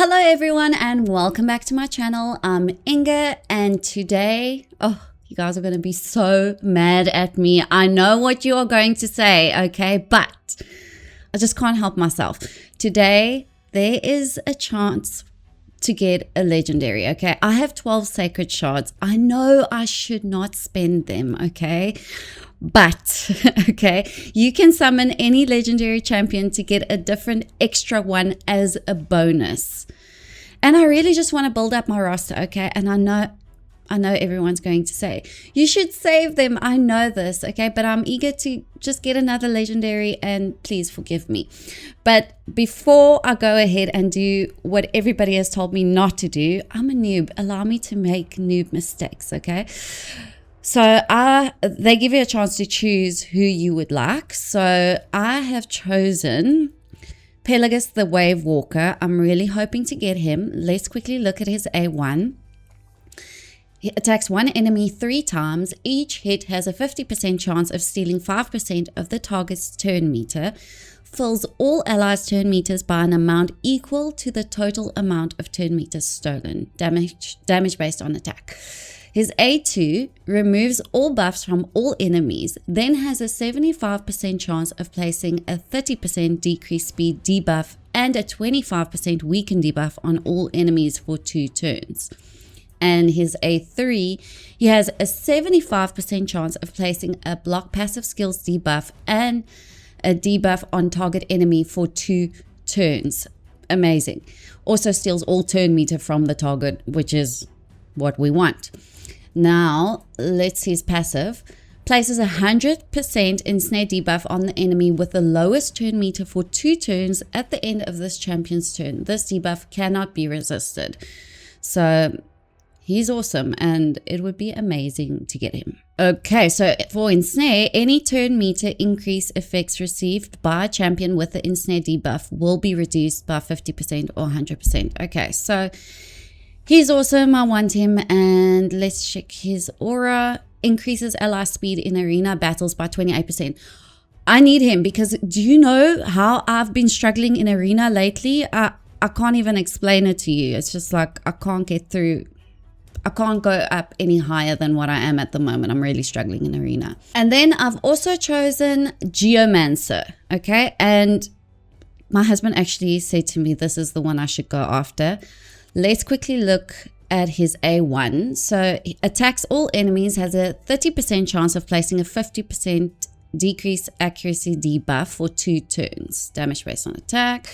Hello everyone and welcome back to my channel. I'm Inga and today, you guys are going to be so mad at me. I know what you are going to say, okay, but I just can't help myself. Today, there is a chance to get a legendary, okay? I have 12 sacred shards. I know I should not spend them, okay? But, okay, you can summon any legendary champion to get a different extra one as a bonus. And I really just want to build up my roster, okay? And I know everyone's going to say, you should save them. I know this, okay? But I'm eager to just get another legendary and please forgive me. But before I go ahead and do what everybody has told me not to do, I'm a noob. Allow me to make noob mistakes, okay? So they give you a chance to choose who you would like. So I have chosen Pelagus the Wave Walker. I'm really hoping to get him. Let's quickly look at his A1. He attacks one enemy 3 times. Each hit has a 50% chance of stealing 5% of the target's turn meter. Fills all allies' turn meters by an amount equal to the total amount of turn meters stolen. Damage based on attack. His A2 removes all buffs from all enemies, then has a 75% chance of placing a 30% decreased speed debuff and a 25% weaken debuff on all enemies for 2 turns. And his A3, he has a 75% chance of placing a block passive skills debuff and a debuff on target enemy for 2 turns. Amazing. Also steals all turn meter from the target, which is what we want. Now, let's see his passive. Places 100% ensnare debuff on the enemy with the lowest turn meter for 2 turns at the end of this champion's turn. This debuff cannot be resisted. So, he's awesome and it would be amazing to get him. Okay, so for ensnare, any turn meter increase effects received by a champion with the ensnare debuff will be reduced by 50% or 100%. Okay, so he's awesome. I want him. And let's check his aura. Increases ally speed in arena battles by 28%. I need him because do you know how I've been struggling in arena lately? I can't even explain it to you. It's just like I can't get through. I can't go up any higher than what I am at the moment. I'm really struggling in arena. And then I've also chosen Geommancer. Okay. And my husband actually said to me, this is the one I should go after. Let's quickly look at his A1. So he attacks all enemies, has a 30% chance of placing a 50% decreased accuracy debuff for 2 turns. Damage based on attack.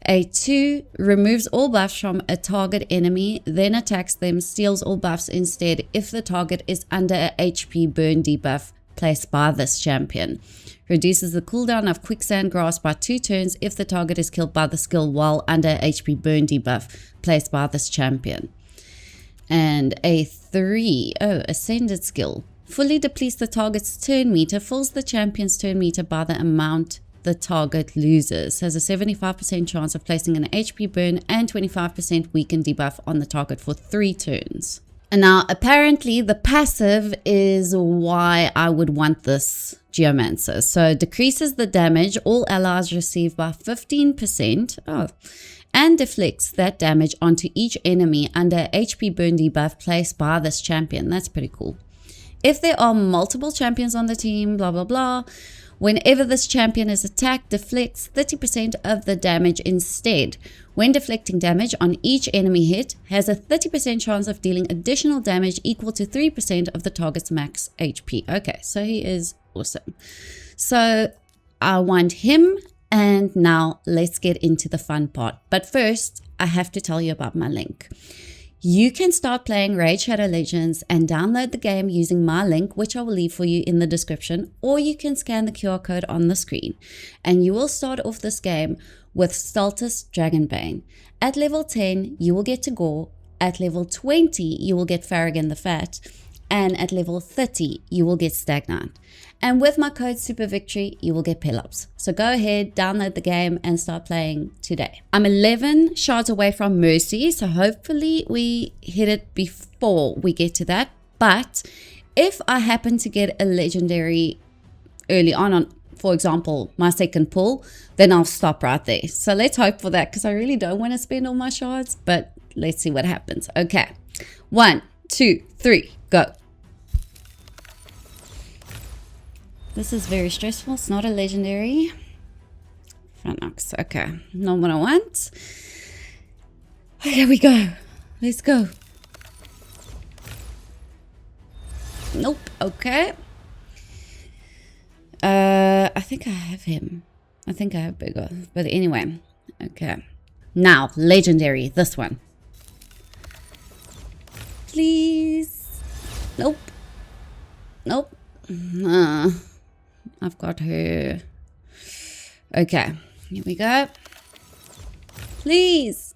A2 removes all buffs from a target enemy, then attacks them, steals all buffs instead if the target is under a HP burn debuff placed by this champion. Reduces the cooldown of Quicksand Grasp by 2 turns if the target is killed by the skill while under HP burn debuff placed by this champion. And A3, Ascended skill. Fully depletes the target's turn meter, fills the champion's turn meter by the amount the target loses. Has a 75% chance of placing an HP burn and 25% weaken debuff on the target for 3 turns. And now apparently the passive is why I would want this Geommancer. So decreases the damage all allies receive by 15%. And deflects that damage onto each enemy under HP burn debuff placed by this champion. That's pretty cool. If there are multiple champions on the team, blah, blah, blah. Whenever this champion is attacked, deflects 30% of the damage instead. When deflecting damage on each enemy hit, has a 30% chance of dealing additional damage equal to 3% of the target's max HP. Okay, so he is awesome. So I want him, and now let's get into the fun part. But first, I have to tell you about my link. You can start playing Raid Shadow Legends and download the game using my link, which I will leave for you in the description, or you can scan the QR code on the screen. And you will start off this game with Stultus Dragonbane. At level 10, you will get to Gore. At level 20, you will get Farragon the Fat. And at level 30, you will get Stagnant. And with my code SuperVictory, you will get Pelagus. So go ahead, download the game and start playing today. I'm 11 shards away from Mercy, so hopefully we hit it before we get to that. But if I happen to get a legendary early on for example, my second pull, then I'll stop right there. So let's hope for that, because I really don't want to spend all my shards, but let's see what happens. Okay, 1, 2, 3, go. This is very stressful. It's not a legendary. Pelagus. Okay, not what I want. Here we go. Let's go. Nope. Okay. I think I have him. I think I have bigger. But anyway. Okay. Now, legendary. This one. Please. Nope. Nope. I've got her. Okay. Here we go. Please.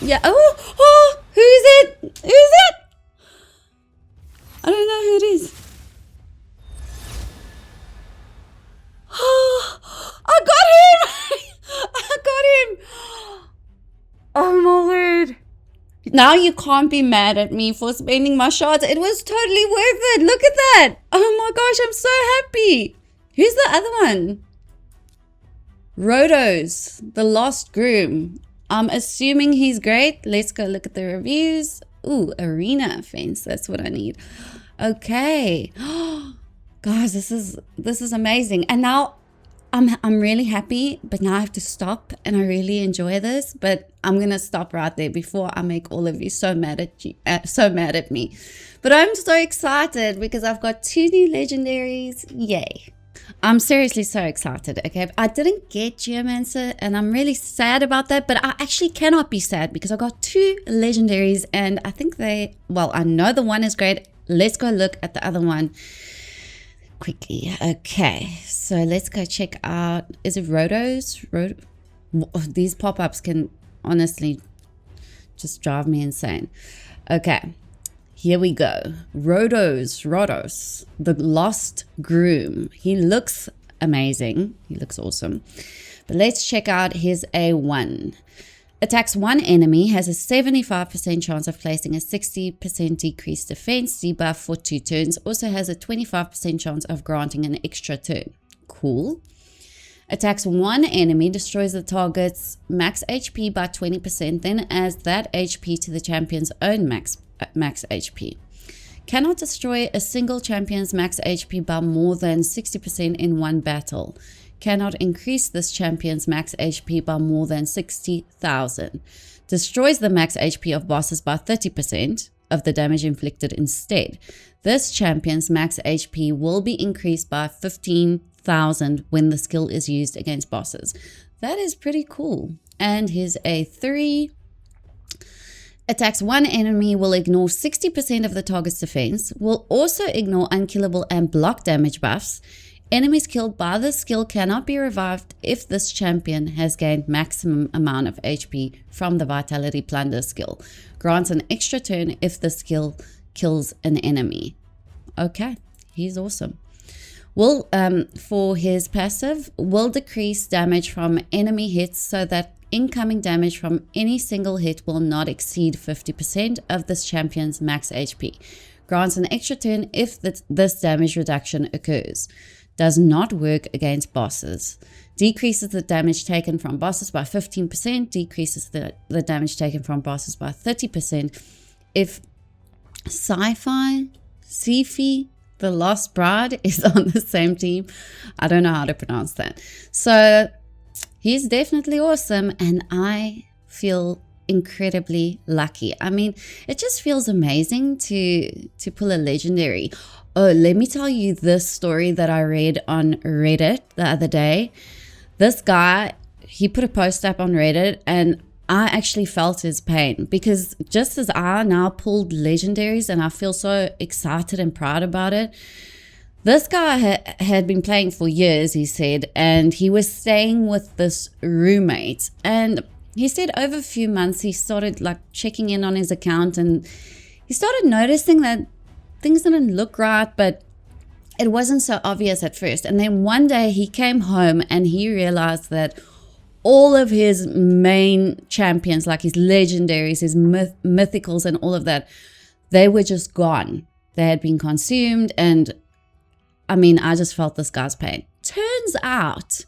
Yeah. Oh, who is it? Who is it? I don't know who it is. Oh, I got him! I got him! Oh my word. Now you can't be mad at me for spending my shards. It was totally worth it. Look at that. Oh my gosh, I'm so happy. Who's the other one? Rhodos, the Lost Groom. I'm assuming he's great. Let's go look at the reviews. Ooh, arena fence. That's what I need. Okay. Guys, this is amazing. And now I'm really happy, but now I have to stop, and I really enjoy this, but I'm gonna stop right there before I make all of you so mad at me. But I'm so excited because I've got 2 new legendaries. Yay. I'm seriously so excited. Okay, I didn't get Geommancer, and I'm really sad about that, but I actually cannot be sad because I got 2 legendaries, and I think I know the one is great. Let's go look at the other one quickly. Okay, so let's go check out. Is it Rhodos? These pop-ups can honestly just drive me insane. Okay, here we go. Rhodos, the Lost Groom. He looks amazing. He looks awesome. But let's check out his A1. Attacks one enemy, has a 75% chance of placing a 60% decreased defense debuff for 2 turns. Also has a 25% chance of granting an extra turn. Cool. Attacks one enemy, destroys the target's max HP by 20%, then adds that HP to the champion's own max HP. Cannot destroy a single champion's max HP by more than 60% in one battle. Cannot increase this champion's max HP by more than 60,000. Destroys the max HP of bosses by 30% of the damage inflicted instead. This champion's max HP will be increased by 15,000 when the skill is used against bosses. That is pretty cool. And his A3 attacks one enemy, will ignore 60% of the target's defense, will also ignore unkillable and block damage buffs. Enemies killed by this skill cannot be revived if this champion has gained maximum amount of HP from the Vitality Plunder skill. Grants an extra turn if the skill kills an enemy. Okay, he's awesome. Will, for his passive, will decrease damage from enemy hits so that incoming damage from any single hit will not exceed 50% of this champion's max HP. Grants an extra turn if this damage reduction occurs. Does not work against bosses. Decreases the damage taken from bosses by 15%. Decreases the damage taken from bosses by 30%. If Sifi, the Lost Bride, is on the same team. I don't know how to pronounce that. So he's definitely awesome, and I feel incredibly lucky. I mean, it just feels amazing to pull a legendary. Oh, let me tell you this story that I read on Reddit the other day. This guy, he put a post up on Reddit, and I actually felt his pain, because just as I now pulled legendaries and I feel so excited and proud about it, this guy had been playing for years, he said, and he was staying with this roommate. And he said over a few months, he started like checking in on his account, and he started noticing that things didn't look right, but it wasn't so obvious at first. And then one day he came home and he realized that all of his main champions, like his legendaries, his mythicals and all of that, they were just gone. They had been consumed. And I mean, I just felt this guy's pain. Turns turns out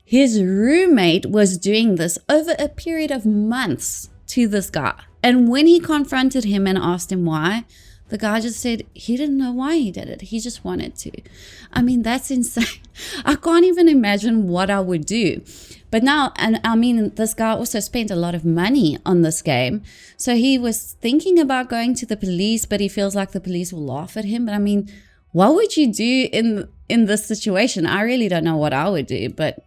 his roommate was doing this over a period of months to this guy. And when he confronted him and asked him why, the guy just said he didn't know why he did it. He just wanted to. I mean, that's insane. I can't even imagine what I would do. But now, and I mean, this guy also spent a lot of money on this game. So he was thinking about going to the police, but he feels like the police will laugh at him. But I mean, what would you do in this situation? I really don't know what I would do, but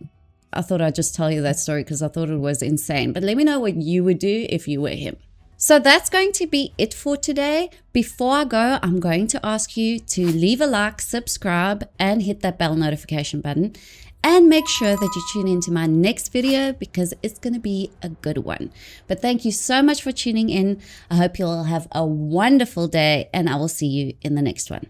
I thought I'd just tell you that story because I thought it was insane. But let me know what you would do if you were him. So that's going to be it for today. Before I go, I'm going to ask you to leave a like, subscribe, and hit that bell notification button. And make sure that you tune into my next video because it's going to be a good one. But thank you so much for tuning in. I hope you all have a wonderful day and I will see you in the next one.